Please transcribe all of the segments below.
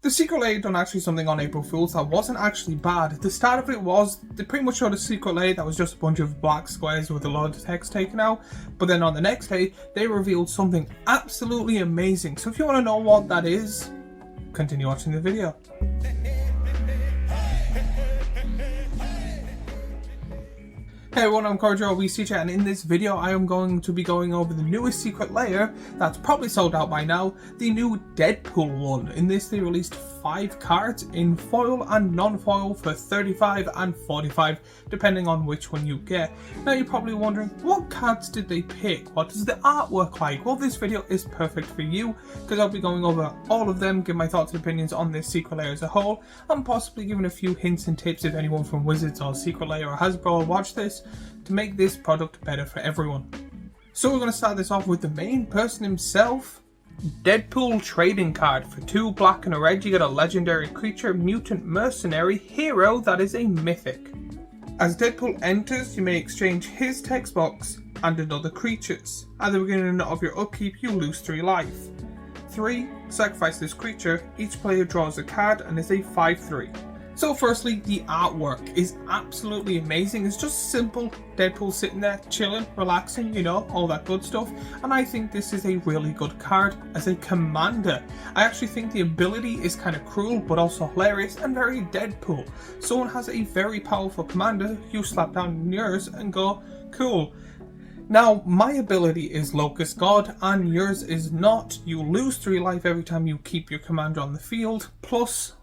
The Secret Lair done actually something on April Fool's that wasn't actually bad. The start of it was, they pretty much showed a Secret Lair that was just a bunch of black squares with a lot of text taken out, but then on the next day, they revealed something absolutely amazing. So if you want to know what that is, continue watching the video. Hey everyone, I'm Cordial VCJ, and in this video I am going to be going over the newest Secret Lair that's probably sold out by now, the new Deadpool one. In this they released 5 cards in foil and non-foil for 35 and 45 depending on which one you get. Now you're probably wondering, what cards did they pick? What does the artwork like? Well, this video is perfect for you because I'll be going over all of them, give my thoughts and opinions on this Secret Lair as a whole, and possibly giving a few hints and tips if anyone from Wizards or Secret Lair or Hasbro will watch this, to make this product better for everyone. So we're going to start this off with the main person himself. Deadpool trading card. For 2 black and a red you get a legendary creature, mutant mercenary hero that is a mythic. As Deadpool enters, you may exchange his text box and another creature's. At the beginning of your upkeep you lose 3 life. 3. Sacrifice this creature, each player draws a card and is a 5/3. So firstly, the artwork is absolutely amazing. It's just simple Deadpool sitting there chilling, relaxing, you know, all that good stuff. And I think this is a really good card as a commander. I actually think the ability is kind of cruel but also hilarious and very Deadpool. Someone has a very powerful commander, you slap down yours and go, cool. Now, my ability is Locust God and yours is not. You lose 3 life every time you keep your commander on the field, plus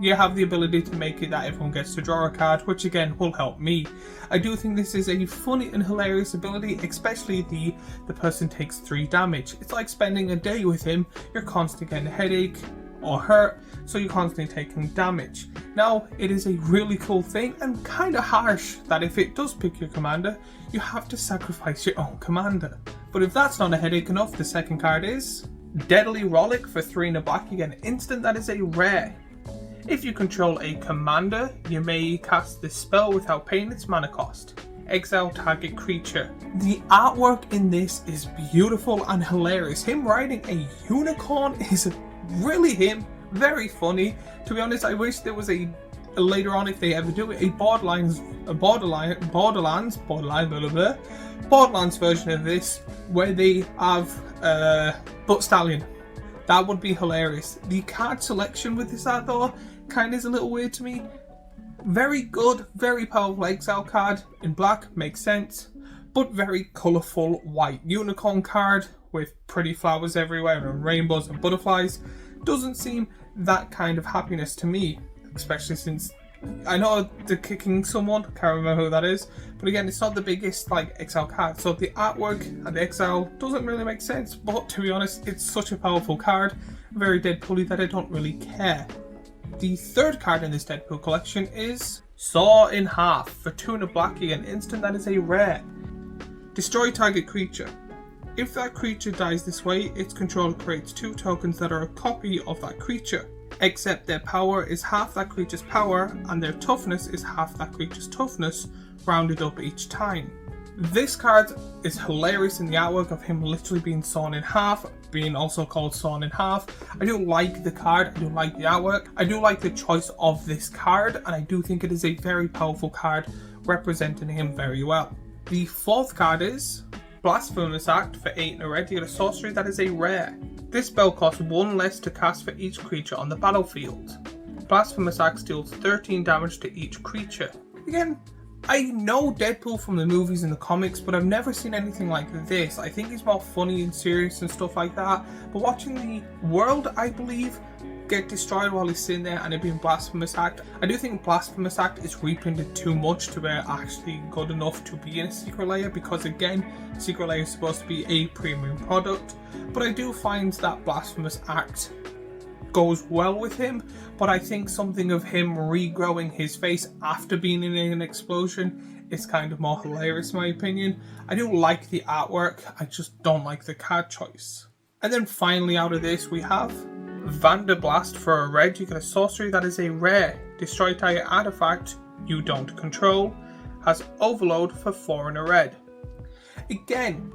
you have the ability to make it that everyone gets to draw a card, which again will help me. I do think this is a funny and hilarious ability, especially the person takes 3 damage. It's like spending a day with him, you're constantly getting a headache or hurt, so you're constantly taking damage. Now, it is a really cool thing and kind of harsh that if it does pick your commander, you have to sacrifice your own commander. But if that's not a headache enough, the second card is Deadly Rollick. For 3 and a black you get an instant that is a rare. If you control a commander, you may cast this spell without paying its mana cost. Exile target creature. The artwork in this is beautiful and hilarious. Him riding a unicorn is really him. Very funny. To be honest, I wish there was a later on, if they ever do it, a Borderlands version of this where they have Butt Stallion. That would be hilarious. The card selection with this art though kind of is a little weird to me. Very good, very powerful exile card in black, makes sense, but very colourful white unicorn card with pretty flowers everywhere and rainbows and butterflies. Doesn't seem that kind of happiness to me, especially since I know they're kicking someone, can't remember who that is, but again, it's not the biggest like exile card, so the artwork and the exile doesn't really make sense, but to be honest, it's such a powerful card, very Deadpool-y that I don't really care. The third card in this Deadpool collection is Saw in Half. For 2 and a black you get an instant that is a rare. Destroy target creature. If that creature dies this way, its controller creates 2 tokens that are a copy of that creature, except their power is half that creature's power and their toughness is half that creature's toughness, rounded up each time. This card is hilarious in the artwork of him literally being sawn in half, being also called Sawn in Half. I do like the card, I do like the artwork, I do like the choice of this card, and I do think it is a very powerful card representing him very well. The fourth card is Blasphemous Act. For 8 and a red you get a sorcery that is a rare. This spell costs 1 less to cast for each creature on the battlefield. Blasphemous Act deals 13 damage to each creature. Again, I know Deadpool from the movies and the comics, but I've never seen anything like this. I think he's more funny and serious and stuff like that, but watching the world, I believe, get destroyed while he's sitting there and it being Blasphemous Act, I do think Blasphemous Act is reprinted too much to be actually good enough to be in a Secret Lair, because again, Secret Lair is supposed to be a premium product, but I do find that Blasphemous Act goes well with him, but I think something of him regrowing his face after being in an explosion is kind of more hilarious in my opinion. I do like the artwork, I just don't like the card choice. And then finally out of this we have Vanderblast. For a red you get a sorcery that is a rare. Destroy target artifact you don't control. Has overload for 4 and a red. Again,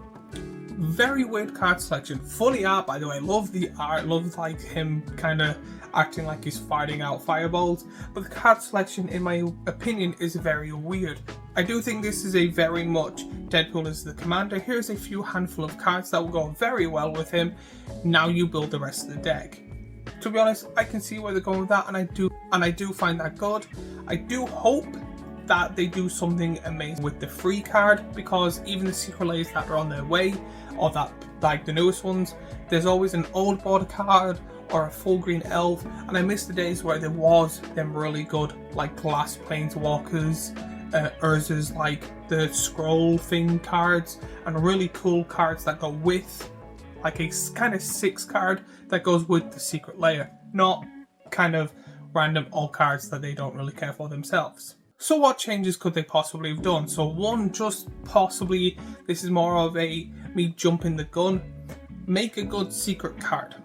Very weird card selection. Funny art, by the way. Love the art. Love like him kind of acting like he's fighting out fireballs. But the card selection, in my opinion, is very weird. I do think this is a very much Deadpool is the commander. Here's a few handful of cards that will go very well with him. Now you build the rest of the deck. To be honest, I can see where they're going with that, and I do find that good. I do hope that they do something amazing with the free card, because even the secret layers that are on their way, or that like the newest ones, there's always an old border card or a full green elf, and I miss the days where there was them really good like glass planeswalkers, Urza's like the scroll thing cards, and really cool cards that go with like a kind of 6 card that goes with the secret layer, not kind of random alt cards that they don't really care for themselves. So what changes could they possibly have done? So one, just possibly, this is more of a me jumping the gun, make a good secret card.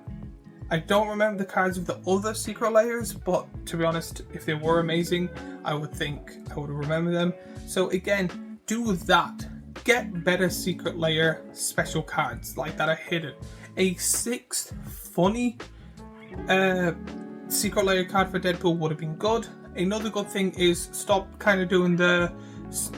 I don't remember the cards of the other secret layers, but to be honest, if they were amazing, I would think I would remember them. So again, do that. Get better secret layer special cards like that are hidden. A 6th funny secret layer card for Deadpool would have been good. Another good thing is stop kind of doing the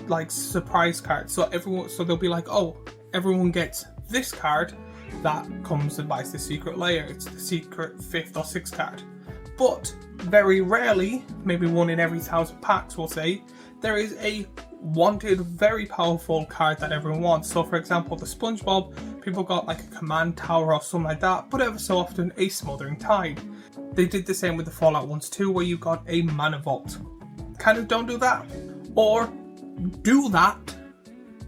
like surprise cards. So they'll be like, oh, everyone gets this card that comes and buys the secret layer. It's the secret 5th or 6th card. But very rarely, maybe one in every 1,000 packs, we'll say, there is a wanted, very powerful card that everyone wants. So for example, the SpongeBob, people got like a command tower or something like that, but ever so often a Smothering Tide. They did the same with the Fallout ones too, where you got a Mana Vault. Kind of don't do that. Or do that,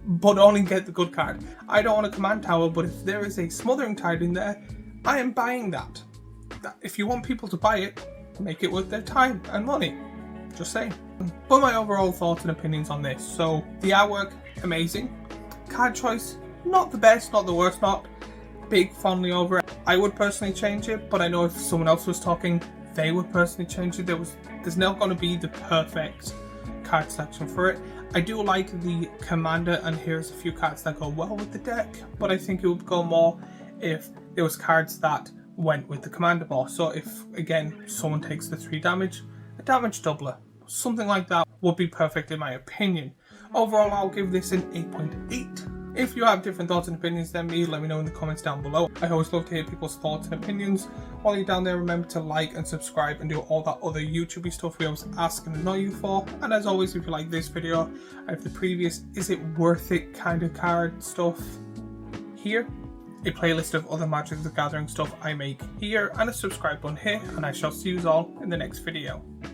but only get the good card. I don't want a command tower, but if there is a Smothering Tide in there, I am buying that. If you want people to buy it, make it worth their time and money. Just saying. But my overall thoughts and opinions on this. So the artwork, amazing. Card choice, not the best, not the worst, not big fondly over it. I would personally change it, but I know if someone else was talking, they would personally change it. There's not going to be the perfect card selection for it. I do like the commander, and here's a few cards that go well with the deck, but I think it would go more if there was cards that went with the commander boss. So if, again, someone takes the 3 damage, a damage doubler, something like that would be perfect in my opinion. Overall, I'll give this an 8.8. If you have different thoughts and opinions than me, let me know in the comments down below. I always love to hear people's thoughts and opinions. While you're down there, remember to like and subscribe and do all that other YouTube stuff we always ask and annoy you for. And as always, if you like this video, I have the previous is it worth it kind of card stuff here, a playlist of other Magic the Gathering stuff I make here, and a subscribe button here, and I shall see you all in the next video.